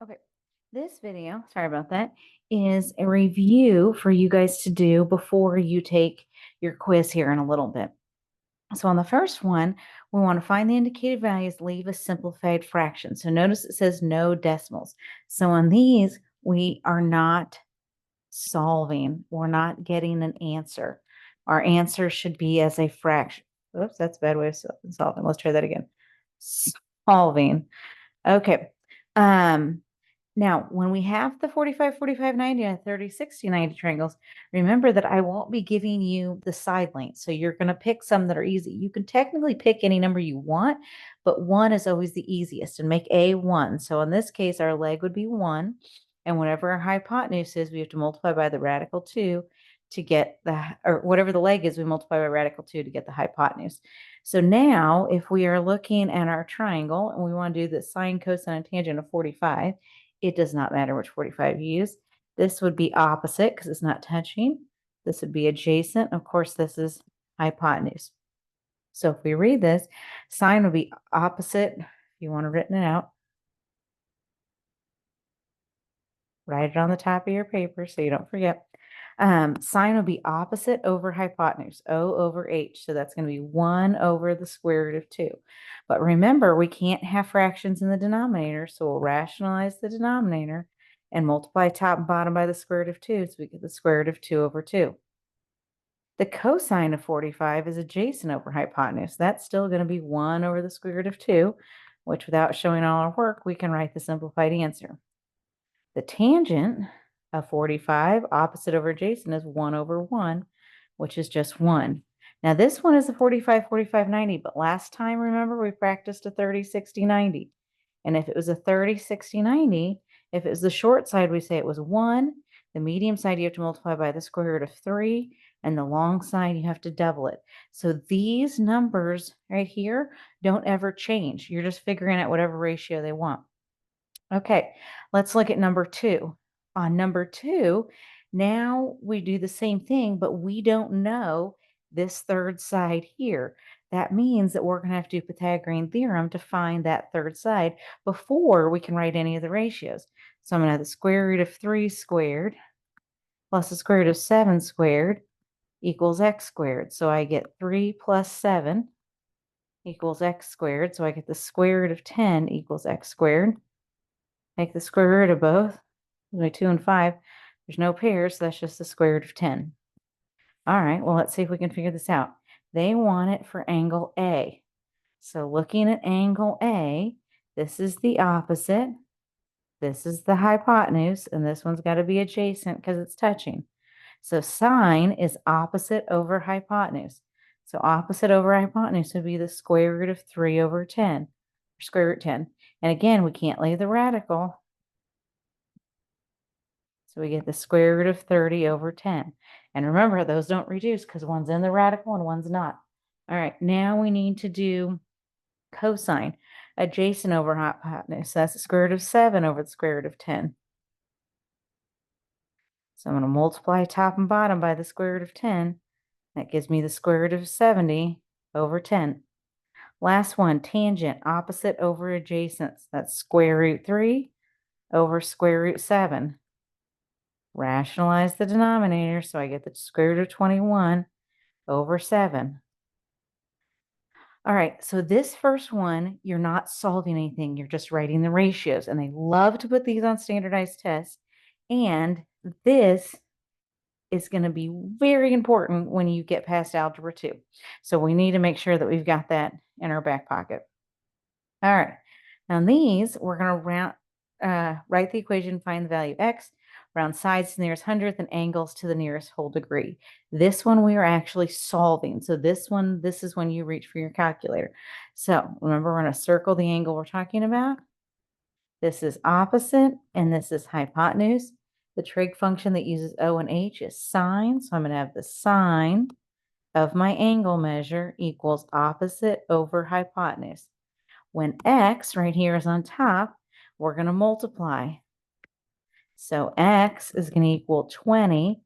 Okay. This video, sorry about that, is a review for you guys to do before you take your quiz here in a little bit. So on the first one, we want to find the indicated values, leave a simplified fraction. So notice it says no decimals. So on these, we are not solving. We're not getting an answer. Our answer should be as a fraction. Oops, that's a bad way of solving. Let's try that again. Solving. Okay. Um, Now, when we have the 45, 45, 90 and 30, 60, 90 triangles, remember that I won't be giving you the side lengths. So you're going to pick some that are easy. You can technically pick any number you want, but one is always the easiest and make a 1. So in this case, our leg would be 1. And whatever our hypotenuse is, we have to multiply by the radical 2 to get or whatever the leg is, we multiply by radical 2 to get the hypotenuse. So now if we are looking at our triangle and we want to do the sine, cosine, and tangent of 45, it does not matter which 45 you use. This would be opposite because it's not touching. This would be adjacent. Of course, this is hypotenuse. So if we read this, sine would be opposite. If you want to written it out, write it on the top of your paper so you don't forget. Sine would be opposite over hypotenuse, O over H. So that's going to be 1 over the square root of 2. But remember, we can't have fractions in the denominator, so we'll rationalize the denominator and multiply top and bottom by the square root of 2, so we get the square root of 2 over 2. The cosine of 45 is adjacent over hypotenuse. That's still going to be 1 over the square root of 2, which without showing all our work, we can write the simplified answer. The tangent of 45, opposite over adjacent, is 1 over 1, which is just 1. Now this one is a 45, 45, 90, but last time, remember, we practiced a 30, 60, 90. And if it was a 30, 60, 90, if it was the short side, we say it was 1. The medium side, you have to multiply by the square root of 3. And the long side, you have to double it. So these numbers right here don't ever change. You're just figuring out whatever ratio they want. Okay, let's look at number 2. On number 2, now we do the same thing, but we don't know this third side here. That means that we're going to have to do Pythagorean theorem to find that third side before we can write any of the ratios. So I'm going to have the square root of 3 squared plus the square root of 7 squared equals x squared. So I get 3 plus 7 equals x squared. So I get the square root of 10 equals x squared. Take the square root of both. There's only 2 and 5. There's no pairs, so that's just the square root of 10. All right, well, let's see if we can figure this out. They want it for angle A. So looking at angle A, this is the opposite. This is the hypotenuse, and this one's got to be adjacent because it's touching. So sine is opposite over hypotenuse. So opposite over hypotenuse would be the square root of 3 over 10, or square root 10. And again, we can't leave the radical. So we get the square root of 30 over 10. And remember, those don't reduce because one's in the radical and one's not. All right, now we need to do cosine. Adjacent over hypotenuse. So that's the square root of 7 over the square root of 10. So I'm going to multiply top and bottom by the square root of 10. That gives me the square root of 70 over 10. Last one, tangent, opposite over adjacent. That's square root 3 over square root 7. Rationalize the denominator, so I get the square root of 21 over 7. All right, so this first one, you're not solving anything. You're just writing the ratios, and they love to put these on standardized tests. And this is going to be very important when you get past Algebra 2. So we need to make sure that we've got that in our back pocket. All right, now these, we're going to write the equation, find the value of x, round sides to the nearest hundredth, and angles to the nearest whole degree. This one we are actually solving. So this one, this is when you reach for your calculator. So remember, we're going to circle the angle we're talking about. This is opposite, and this is hypotenuse. The trig function that uses O and H is sine. So I'm going to have the sine of my angle measure equals opposite over hypotenuse. When x right here is on top, we're going to multiply. So x is going to equal 20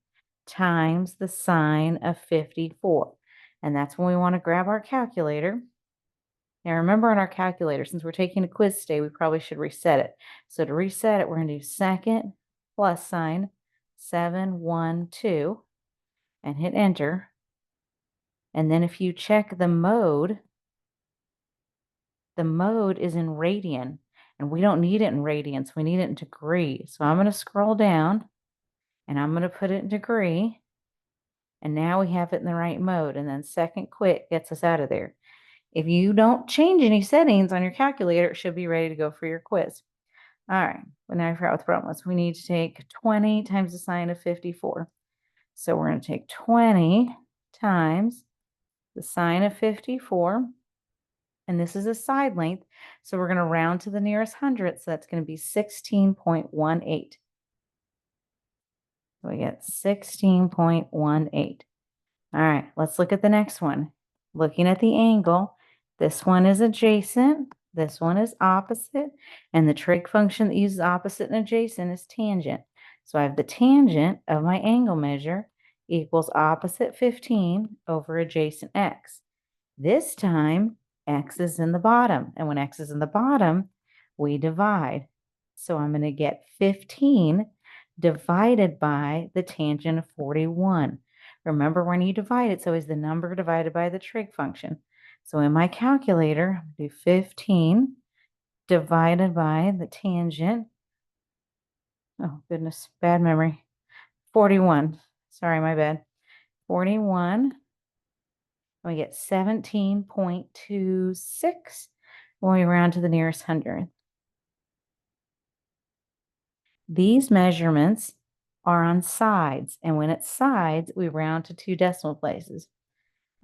times the sine of 54. And that's when we want to grab our calculator Now remember on our calculator, since we're taking a quiz today, we probably should reset it. So to reset it, we're going to do second plus sign 712 and hit enter. And then if you check the mode is in radian, and we don't need it in radians. We need it in degree. So I'm going to scroll down and I'm going to put it in degree. And now we have it in the right mode. And then second quit gets us out of there. If you don't change any settings on your calculator, it should be ready to go for your quiz. All right, but now I forgot what the problem was. We need to take 20 times the sine of 54. So we're going to take 20 times the sine of 54. And this is a side length. So we're going to round to the nearest hundredth. So that's going to be 16.18. So we get 16.18. All right, let's look at the next one. Looking at the angle, this one is adjacent, this one is opposite, and the trig function that uses opposite and adjacent is tangent. So I have the tangent of my angle measure equals opposite 15 over adjacent x. This time, x is in the bottom, and when x is in the bottom, we divide. So I'm going to get 15 divided by the tangent of 41. Remember, when you divide, it's always the number divided by the trig function. So in my calculator, I'm going to do 15 divided by the tangent. Oh, goodness, bad memory. 41. Sorry, my bad. 41. We get 17.26 when we round to the nearest hundredth. These measurements are on sides, and when it's sides, we round to 2 decimal places.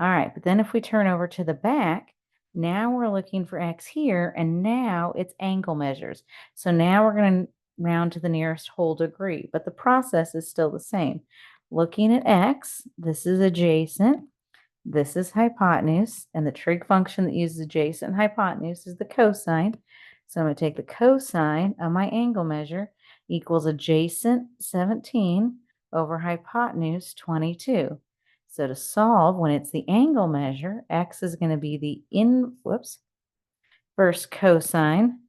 All right, but then if we turn over to the back, now we're looking for x here, and now it's angle measures. So now we're going to round to the nearest whole degree, but the process is still the same. Looking at x, this is adjacent, this is hypotenuse, and the trig function that uses adjacent and hypotenuse is the cosine. So I'm going to take the cosine of my angle measure equals adjacent 17 over hypotenuse 22. So to solve, when it's the angle measure, x is going to be the inverse cosine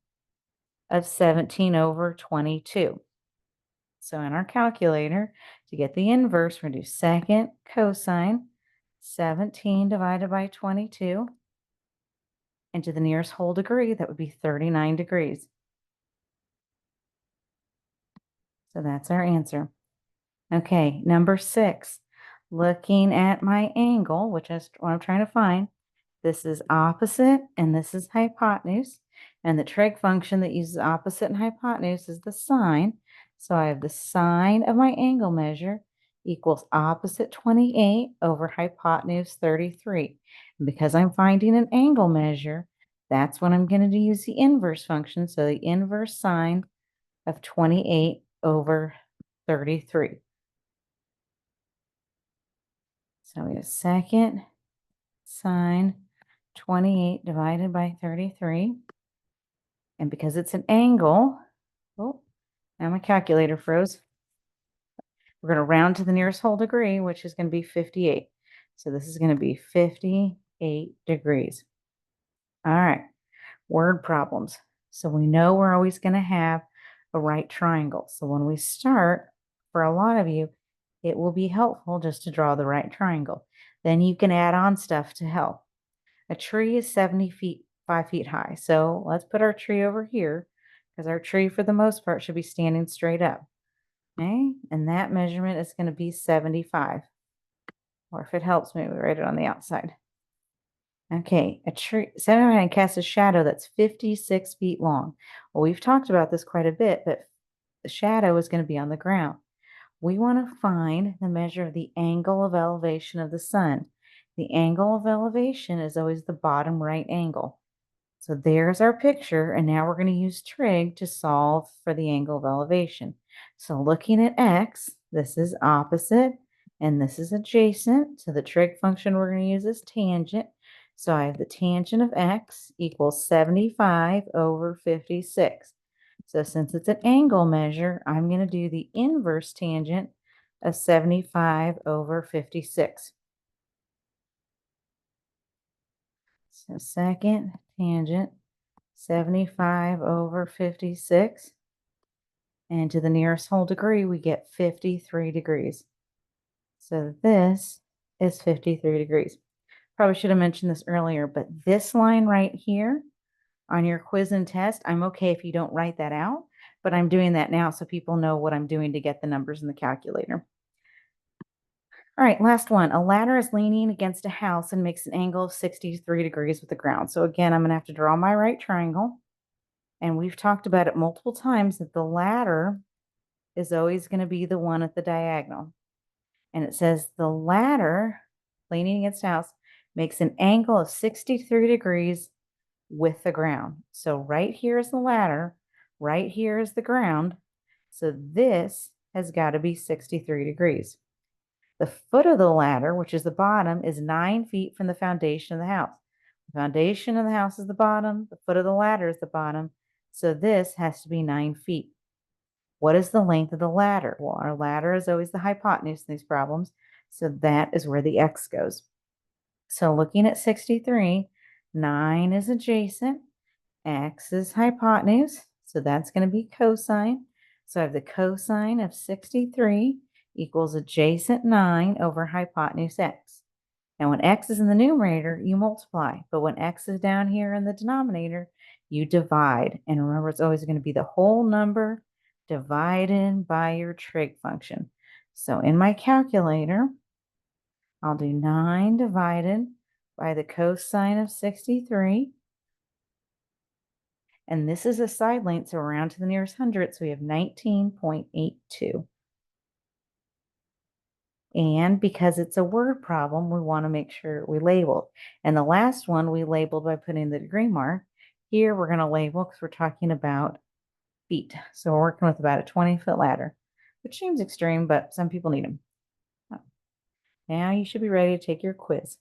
of 17 over 22. So in our calculator, to get the inverse, we're going to do second cosine 17 divided by 22. And to the nearest whole degree, that would be 39 degrees. So that's our answer. Okay, number 6. Looking at my angle, which is what I'm trying to find, this is opposite and this is hypotenuse. And the trig function that uses opposite and hypotenuse is the sine. So I have the sine of my angle measure equals opposite 28 over hypotenuse 33. And because I'm finding an angle measure, that's when I'm going to use the inverse function. So the inverse sine of 28 over 33. So we have second sine 28 divided by 33. And because it's an angle, oh, now my calculator froze. We're going to round to the nearest whole degree, which is going to be 58. So this is going to be 58 degrees. All right, word problems. So we know we're always going to have a right triangle. So when we start, for a lot of you, it will be helpful just to draw the right triangle. Then you can add on stuff to help. A tree is 5 feet high. So let's put our tree over here because our tree, for the most part, should be standing straight up. Okay, and that measurement is going to be 75. Or if it helps me, we write it on the outside. Okay, a tree 79 casts a shadow that's 56 feet long. Well, we've talked about this quite a bit, but the shadow is going to be on the ground. We want to find the measure of the angle of elevation of the sun. The angle of elevation is always the bottom right angle. So there's our picture, and now we're going to use trig to solve for the angle of elevation. So looking at x, this is opposite, and this is adjacent. So the trig function we're going to use is tangent. So I have the tangent of x equals 75 over 56. So since it's an angle measure, I'm going to do the inverse tangent of 75 over 56. So second tangent 75 over 56. And to the nearest whole degree, we get 53 degrees. So this is 53 degrees. Probably should have mentioned this earlier, but this line right here on your quiz and test, I'm okay if you don't write that out, but I'm doing that now so people know what I'm doing to get the numbers in the calculator. All right, last one. A ladder is leaning against a house and makes an angle of 63 degrees with the ground. So again, I'm going to have to draw my right triangle. And we've talked about it multiple times that the ladder is always going to be the one at the diagonal. And it says the ladder leaning against the house makes an angle of 63 degrees with the ground. So right here is the ladder, right here is the ground. So this has got to be 63 degrees. The foot of the ladder, which is the bottom, is 9 feet from the foundation of the house. The foundation of the house is the bottom. The foot of the ladder is the bottom. So this has to be 9 feet. What is the length of the ladder? Well, our ladder is always the hypotenuse in these problems. So that is where the x goes. So looking at 63, 9 is adjacent. X is hypotenuse. So that's going to be cosine. So I have the cosine of 63 equals adjacent 9 over hypotenuse x. Now, when x is in the numerator, you multiply. But when x is down here in the denominator, you divide. And remember, it's always going to be the whole number divided by your trig function. So in my calculator, I'll do 9 divided by the cosine of 63. And this is a side length, so round to the nearest hundredth, so we have 19.82. And because it's a word problem, we want to make sure we label. And the last one we labeled by putting the degree mark. Here we're going to label because we're talking about feet. So we're working with about a 20-foot ladder, which seems extreme, but some people need them. Now you should be ready to take your quiz.